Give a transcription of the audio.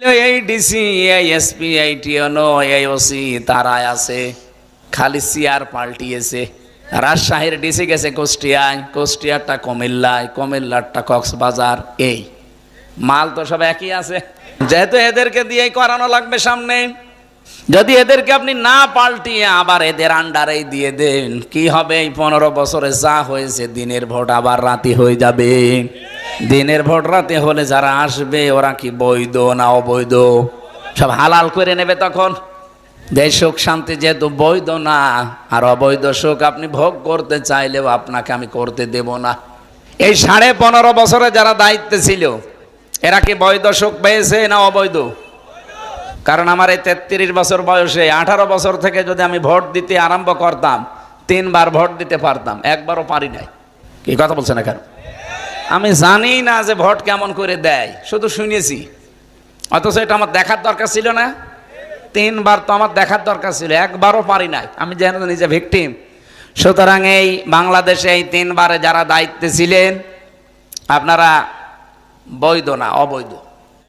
এই ডিসি, এই এসপি, এই টিওনো, এই ওসি তারাই আছে, খালি চেয়ার পাল্টিয়েছে। রাজশাহীর ডিসি গেছে কুষ্টিয়ায়, কুষ্টিয়ারটা কুমিল্লায়, কুমিল্লারটা কক্সবাজার। এই মাল তো সব একই আছে। যেহেতু এদেরকে দিয়েই করানো লাগবে সামনে, যদি এদেরকে আপনি না পাল্টিয়ে আবার এদের আন্ডারেই দিয়ে দেন, কি হবে? এই 15 বছরে যা হয়েছে, দিনের ভোট আবার রাতে হয়ে যাবে। দিনের ভোট রাতে হলে যারা আসবে ওরা কি বৈধ না অবৈধ? সব হালাল করে নেবে তখন। দেশ সুখ শান্তি যেহেতু বৈধ না, আর অবৈধ সুখ আপনি ভোগ করতে চাইলেও আপনাকে আমি করতে দেব না। এই 15.5 বছরে যারা দায়িত্বে ছিল, এরা কি বৈধ সুখ পেয়েছে না অবৈধ? কারণ আমার এই 33 বছর বয়সে 18 বছর থেকে যদি আমি ভোট দিতে আরম্ভ করতাম, 3 বার ভোট দিতে পারতাম, একবারও পারি নাই। কি কথা বলছে না কেন? আমি জানি না যে ভোট কেমন করে দেয়, শুধু শুনেছি। অথচ এটা আমার দেখার দরকার ছিল না? 3 বার তো আমার দেখার দরকার ছিল, একবারও পারি নাই। আমি যেন নিজে ভিকটিম। সুতরাং এই বাংলাদেশে এই 3 বারে যারা দায়িত্বে ছিলেন, আপনারা বৈধ না অবৈধ।